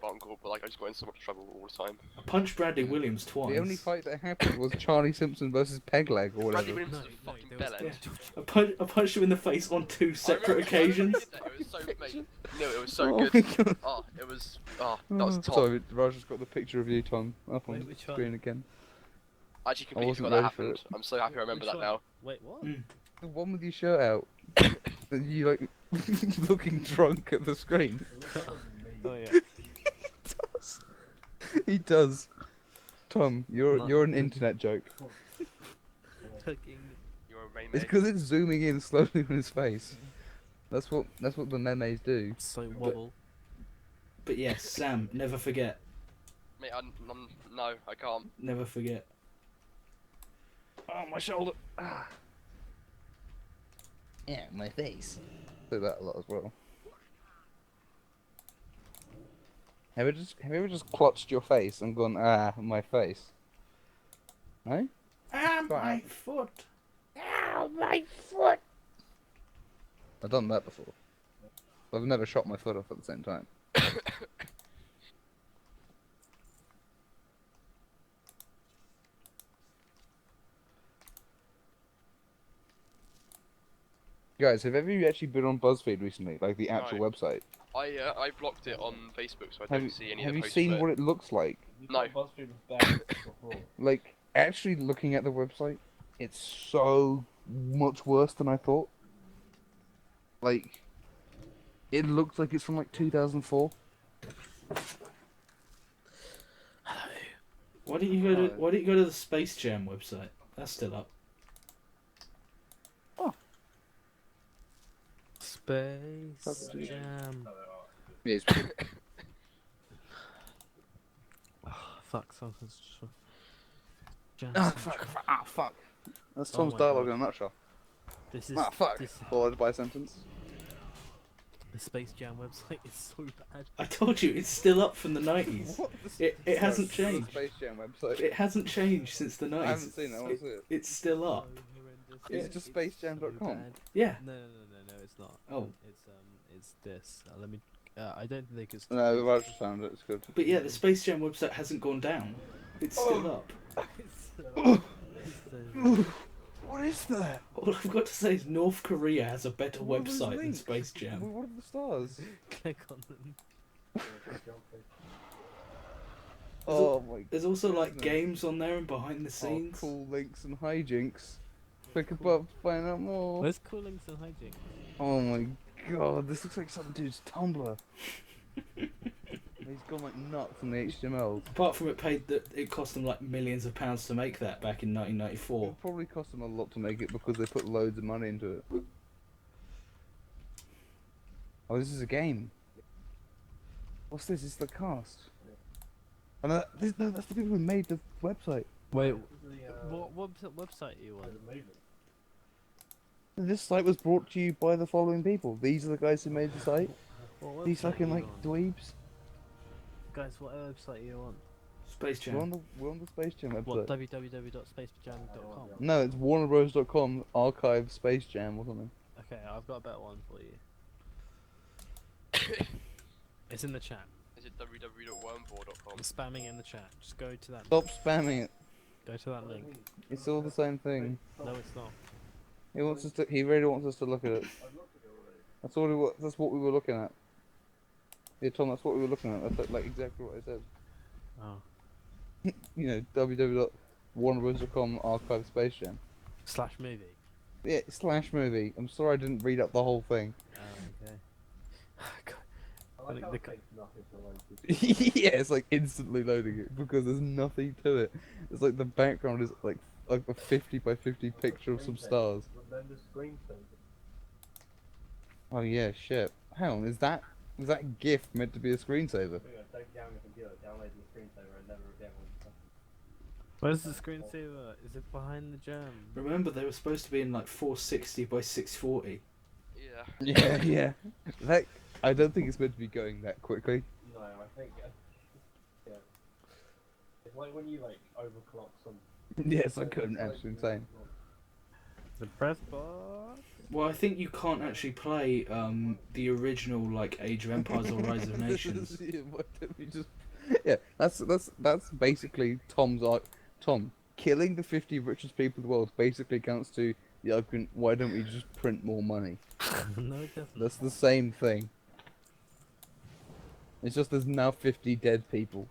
Barton Court, but like I just got in so much trouble all the time. I punched Bradley Williams twice. The only fight that happened was Charlie Simpson versus Pegleg or Bradley whatever. Williams No, was a no, fucking there was- bellend. I punched him in the face on two I separate remember occasions. It was so, mate, no, it was so Oh good. my God. Oh, it was. Oh, that was top. Sorry, Raj got the picture of you, Tom, up on Wait, the which one? screen again. I actually completely wasn't forgot that ready for happened. I'm so happy I remember Which that one? now. Wait, what? Mm. The one with your shirt out. And you like looking drunk at the screen. Oh yeah. He does. Tom, you're Not- you're an internet joke. Fucking. You're a main It's because it's zooming in slowly on his face. That's what the memes do. So wobble. But yes, Sam, never forget. Mate, no, I can't. Never forget. Oh, my shoulder. Ah. Yeah, my face. Do that a lot as well. Have you ever just clutched your face and gone, my face? No? Ah, my Right. foot. I've done that before. But I've never shot my foot off at the same time. Guys, have ever you actually been on BuzzFeed recently? Like the actual No. website? I blocked it on Facebook, so I Have don't you, see any have of you the posts seen of it. what it looks like? You No. thought BuzzFeed was bad before. Like, actually looking at the website, it's so much worse than I thought. Like, it looks like it's from like 2004. Why don't you go to the Space Jam website? That's still up. Space Jam. Yes. Fuck, something's just... Jam Fuck. That's Oh Tom's my dialogue God. in a nutshell. This is... Fuck. This, Followed by a sentence. the Space Jam website is so bad. I told you, it's still up from the 90s. What? It hasn't The changed. Space Jam website. It hasn't changed since the 90s. I haven't seen it. I want to see it. It's still up. So Is it just spacejam.com? so bad. Yeah. No, it's not. Oh. It's this. Let me. I don't think it's. No, I've just found it. It's good. But yeah, the Space Jam website hasn't gone down. It's still up. What is that? All I've got to say is North Korea has a better What are those website than links? Space Jam. What are the stars? Click on them. Oh my god. There's also like Isn't it? games on there and behind the scenes. Cool links and hijinks. Click above to find out more. Where's Cool Links and Hijinks? Oh my god, this looks like some dude's Tumblr. He's gone like nuts on the HTML. Apart from it cost them like millions of pounds to make that back in 1994. It probably cost them a lot to make it because they put loads of money into it. Oh, this is a game. What's this? It's the cast. And no, that's the people who made the website. Wait, what website are you on? This site was brought to you by the following people. These are the guys who made the site. What These website fucking are you like on? dweebs. Guys, what website are you on? Space Jam. We're on the Space Jam website. What, www.spacejam.com? No, it's warnerbros.com archive Space Jam or something. Okay, I've got a better one for you. It's in the chat. Is it www.wormboard.com? I'm spamming in the chat. Just go to that. Stop spamming it. Go to that link. It's all the same thing. No, it's not. He wants us to. He really wants us to look at it. That's all. That's what we were looking at. Yeah, Tom. That's what we were looking at. That's like exactly what I said. Oh. You know, www.warnerbros.com archive Space Jam. / movie. Yeah, / movie. I'm sorry I didn't read up the whole thing. Oh, okay. God. I like how The it co- takes nothing to like Yeah, it's like instantly loading it because there's nothing to it. It's like the background is like a 50 by 50 picture of some stars. But then the screensaver. Oh yeah, shit. Hang on, is that GIF meant to be a screensaver? Don't down your computer, download the screensaver and never again when Where's the screensaver? Is it behind the jam? Remember, they were supposed to be in like 460 by 640. Yeah. Yeah. That I don't think it's meant to be going that quickly. No, I think yeah. It's like when you like overclock some. Yeah, it's like absolutely insane. The press box. Well, I think you can't actually play the original like Age of Empires or Rise of Nations. Yeah, why don't we just... Yeah, that's basically Tom's art. Tom, killing the 50 richest people in the world basically counts to the argument, why don't we just print more money? No, it doesn't. That's the same thing. It's just there's now 50 dead people.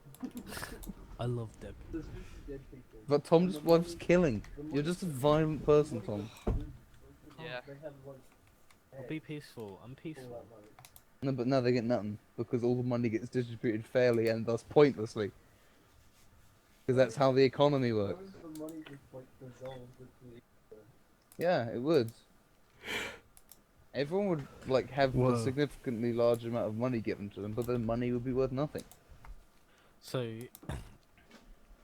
I love Deb. There's 50 dead people. But Tom just loves killing. You're just a violent person, Tom. Yeah. They have like. I'll be peaceful. I'm peaceful. No, but now they get nothing because all the money gets distributed fairly and thus pointlessly. Because that's how the economy works. The money just like dissolves into the. Yeah, it would. Everyone would like have a Whoa. significantly large amount of money given to them, but their money would be worth nothing. So,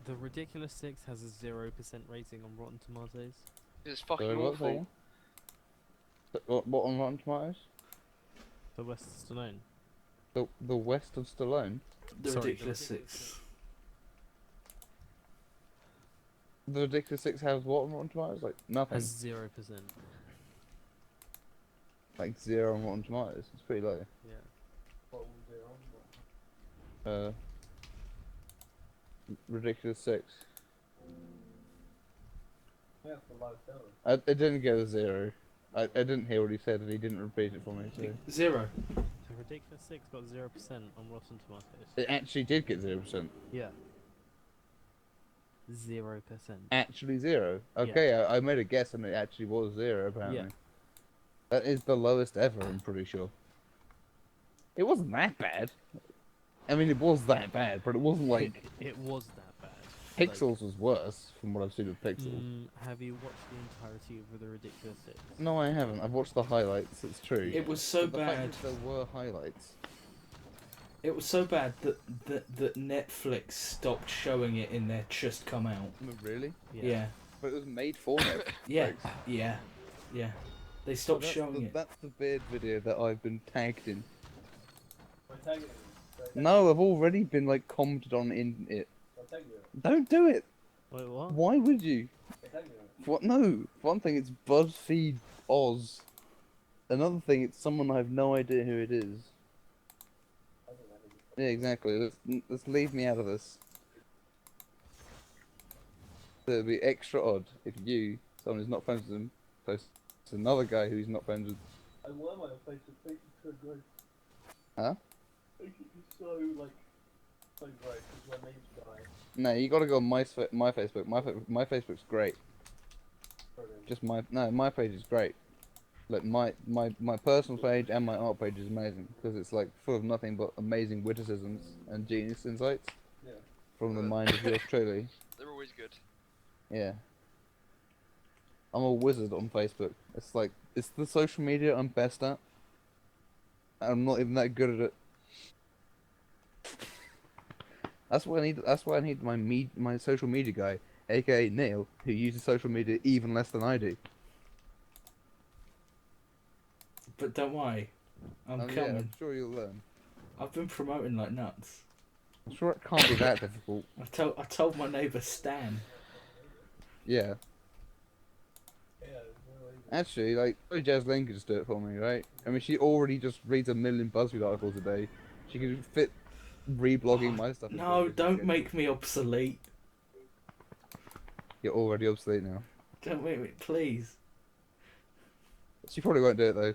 the Ridiculous Six has a 0% rating on Rotten Tomatoes. It's fucking Sorry, what, awful. what on Rotten Tomatoes? The West Stallone. The West of Stallone. The Sorry, Ridiculous Six. The Ridiculous Six has what on Rotten Tomatoes? Like nothing. Has 0%. Like 0 on Rotten Tomatoes. It's pretty low. Yeah. What was it on? Ridiculous Six. Yeah, for live film. I didn't get a 0. I didn't hear what he said and he didn't repeat it for me. So. 0. The Ridiculous Six got 0% on Rotten Tomatoes. It actually did get 0%. Yeah. 0%. Actually 0. Okay, I made a guess and it actually was 0 apparently. Yeah. That is the lowest ever, I'm pretty sure. It wasn't that bad. I mean, it was that bad, but it wasn't like It was that bad. Pixels was worse from what I've seen of Pixels. Have you watched the entirety of the Ridiculous 6? No, I haven't. I've watched the highlights. It's true. It was so But the fact bad. is there were highlights. It was so bad that Netflix stopped showing it in their just come out. Really? Yeah. But it was made for Netflix. Yeah. Yeah. Yeah. They stopped showing it. That's the beard video that I've been tagged in. I'm tagging you. No, I've already been like commented on in it. I'm tagging you. Don't do it. Wait, what? Why would you? I'm tagging you. What? No. For one thing, it's BuzzFeed Oz. Another thing, it's someone I have no idea who it is. I think that is. Yeah, exactly. Let's leave me out of this. It'd be extra odd if you, someone who's not friends with him, posts another guy who's not friends with. And why am I on Facebook? Facebook's so great. Huh? Facebook is so great because my name's guy. No, you gotta go on my Facebook. My Facebook's great. Just my page is great. Like my personal page and my art page is amazing because it's like full of nothing but amazing witticisms and genius insights Yeah. from the mind of yours truly. They're always good. Yeah. I'm a wizard on Facebook. It's like it's the social media I'm best at. I'm not even that good at it. That's why I need my social media guy, aka Neil, who uses social media even less than I do. But don't worry, I'm Yeah, coming. I'm sure you'll learn. I've been promoting like nuts. I'm sure it can't be that difficult. I told my neighbour Stan. Yeah. Yeah. Really. Actually, like, Jazz Lane could just do it for me, right? I mean, she already just reads a million BuzzFeed articles a day. She could fit reblogging my stuff. into No, a don't schedule. make me obsolete. You're already obsolete now. Don't make me, please. She probably won't do it though.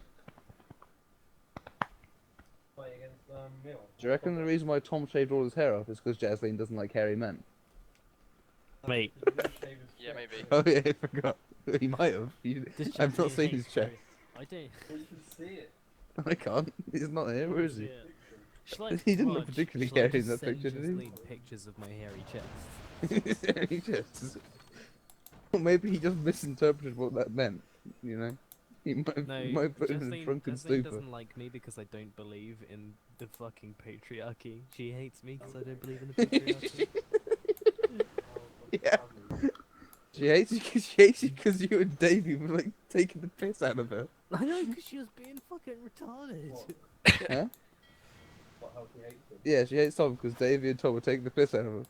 Fight against Mill. Do you reckon the reason why Tom shaved all his hair off is because Jaslene doesn't like hairy men? Mate, Yeah, maybe. Oh yeah, I forgot. He might have. this I've not Jaslene seen hates his check. boys. I don't. Well, you can see it. I can't. He's not here. Where is he? Yeah. She likes He didn't well, look particularly she likes hairy in to that send picture, did he? Jaslene pictures of my hairy chest. His hairy chest. Or maybe he just misinterpreted what that meant. You know, he No, might put him in a Jaslene drunken Jaslene stupor. doesn't like me because I don't believe in the fucking patriarchy. She hates me because I don't believe in the patriarchy. Yeah. She hates you because you and Davey were like taking the piss out of her. I know, because she was being fucking retarded. Huh? What, how he hates him. Yeah, she hates Tom because Davey and Tom were taking the piss out of her.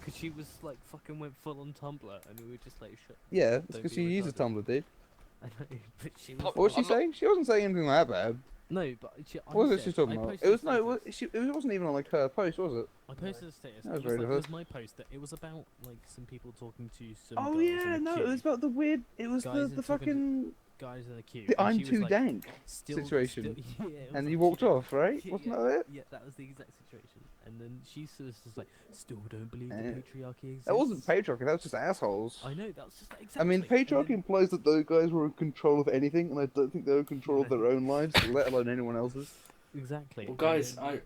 Because she was like fucking went full on Tumblr and we were just like, shut. Yeah, it's Don't because be she uses retarded. Tumblr, dude. I know, but she was. What was she I'm not- saying? She wasn't saying anything that bad. No, but she. I What was it said- she talking I about? posted It was a no, status. it wasn't even on like her post, was it? I posted a status. That was It was, very like, it diverse. was my post. That it was about like some people talking to some Oh girls yeah, in a no, queue, it was about the weird. It was Guys the in talking to- fucking guys in a queue. the and I'm she was too like, dank still, situation. Still, yeah, it was and like, you walked she- off, right? Yeah, Wasn't yeah, that it? Yeah, that was the exact situation. And then she sort of was like, still don't believe the Eh. patriarchy exists. That wasn't patriarchy. That was just assholes. I know, that was just exactly. I mean, patriarchy implies that those guys were in control of anything, and I don't think they're in control of their own lives, let alone anyone else's. Exactly. Well, and guys, then-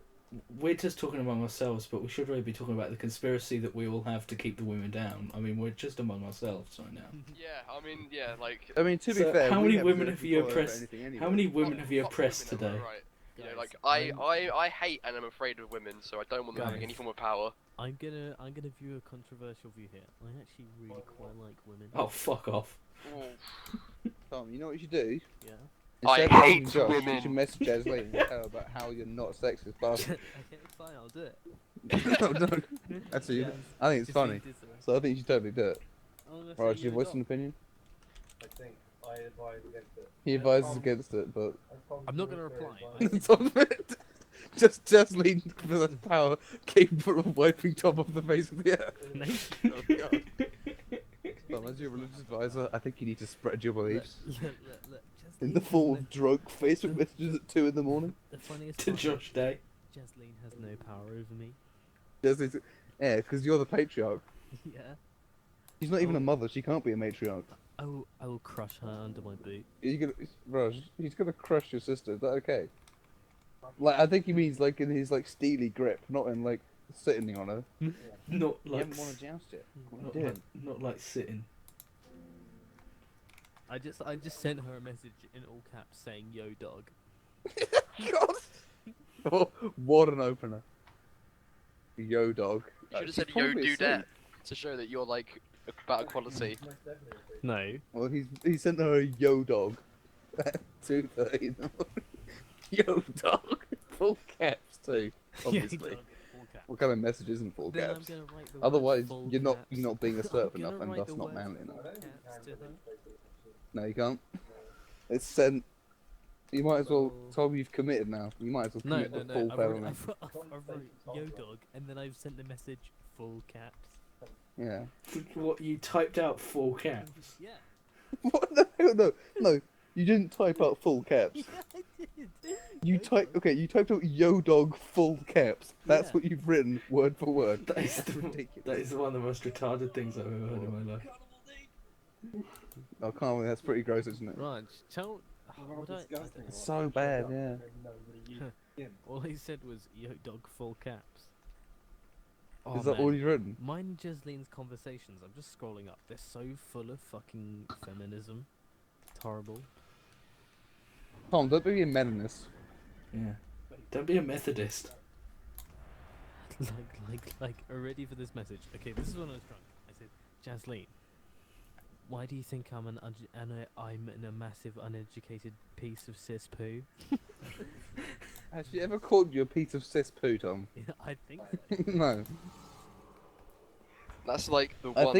we're just talking among ourselves, but we should really be talking about the conspiracy that we all have to keep the women down. I mean, we're just among ourselves right now. Yeah, I mean, yeah, like. I mean, to be So fair, how we many have women zero have you control over oppressed? anything anyway. How many women have you Fuck oppressed women, am I today? right? You know, Guys, like I'm- I hate and I'm afraid of women, so I don't want them having Guys. any form of power. I'm gonna view a controversial view here. I actually really quite like women. Oh, fuck off. Ooh. Tom, you know what you should do? Yeah. I Instead of hate messaging Josh, women. You should message Jaslene and tell her about how you're not a sexist bastard. Okay, fine, I'll do it. no, no. Actually, Yeah. I think it's Just funny. leave this away. So I think you should totally do it. I'm gonna Alright, say do you you're voice a an dog. opinion? I think I advise against it. He advises against it, but I'm not gonna reply. Tom, just Jaslene for the power capable of wiping Tom off the face of the earth. No. Oh, God. Tom, as your religious advisor, I think you need to spread your beliefs Look, in the Jaslene form has of drunk Facebook messages at 2 in the morning. no, the funniest To part Josh Day. is Jaslene has no power over me. Yeah, because you're the patriarch. Yeah. She's not even a mother. She can't be a matriarch. I will crush her under my boot. He's gonna, bro, he's gonna crush your sister. Is that okay? Like, I think he means like in his like steely grip, not in like sitting on her. Not You like haven't won a joust yet. not, You like did. not like sitting. I just sent her a message in all caps saying "Yo, dog." God. Oh, what an opener. Yo, dog. You should have She's said yo probably do asleep. that to show that you're like about equality. No. Well, he sent her a yo dog at 2:30 in the morning. Yo dog, full caps too. Obviously, Yo, dog, all caps. what kind of message isn't full Then I'm caps? gonna write the word Otherwise, full you're not caps. being assertive I'm enough, gonna and write that's the not word manly enough. full caps to her. No, you can't. It's sent. You might as well. Full- Tom, you've committed now. You might as well No, commit no, to no. full I parallel. wrote "Yo, dog," and then I've sent the message full caps. Yeah. What you typed out full caps? Yeah. What the hell? No, no. You didn't type out full caps. Yeah, I did. You typed. Okay, you typed out yo dog full caps. That's Yeah. what you've written word for word. That is ridiculous. that is one of the most retarded things I've ever heard in my life. Oh, can't believe that's pretty gross, isn't it? Raj, tell. What I don't It's know. so bad, yeah. All he said was "Yo, dog," full caps. Oh, Is that man. all you've written? Mine and Jesline's conversations, I'm just scrolling up. They're so full of fucking feminism. It's horrible. Tom, don't be a meninist. Yeah. Don't be a Methodist. Ready for this message. Okay, this is when I was drunk. I said, Jasleen, why do you think I'm I'm a massive uneducated piece of cis poo? Has she ever called you a piece of cis poo, Tom? Yeah, I think so. No. That's like the I one.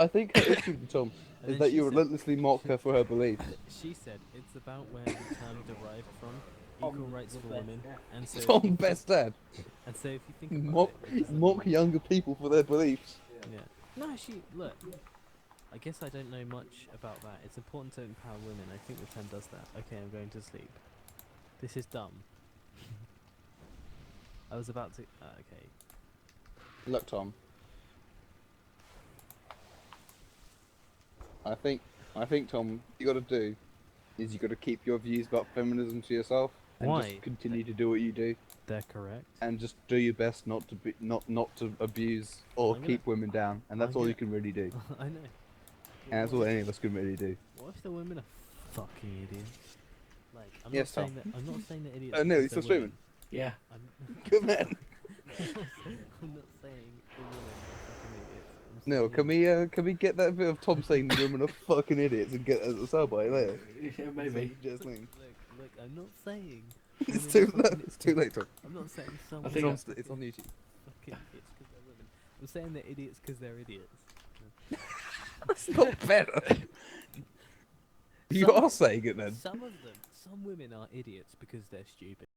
think her issue, Tom, And is then that she you said- relentlessly mock her for her beliefs. She said it's about where the term derived from, equal rights for women, and so Tom, best dad. and so if you think about Mock, it, it doesn't mock really- younger people for their beliefs. Yeah. No, look. I guess I don't know much about that. It's important to empower women. I think the term does that. Okay, I'm going to sleep. This is dumb. I was about to. Okay. Look, Tom. I think, Tom, you got to do is you got to keep your views about feminism to yourself and Why? just continue to do what you do They're correct. and just do your best not to abuse or I'm gonna- keep women down, and that's I'm all gonna- you can really do. I know. And that's all any of us can really do. What if the women are fucking idiots? Like, I'm Yes, not saying Tom. that. I'm not saying that idiots. Oh no, because he's still they're streaming. women. Yeah. I'm, Good man. I'm not saying the women are fucking idiots. I'm No, saying- can we get that bit of Tom saying women are fucking idiots and get as a soundbite later? Yeah, maybe. Jasleen. Look, I'm not saying. It's women too are late. fucking It's too late, Tom. I'm not saying some. I It's think on, women are it's on YouTube. fucking idiots because they're women. I'm saying they're idiots because they're idiots. It's not better. You Some- are saying it then. Some of them, some women are idiots because they're stupid.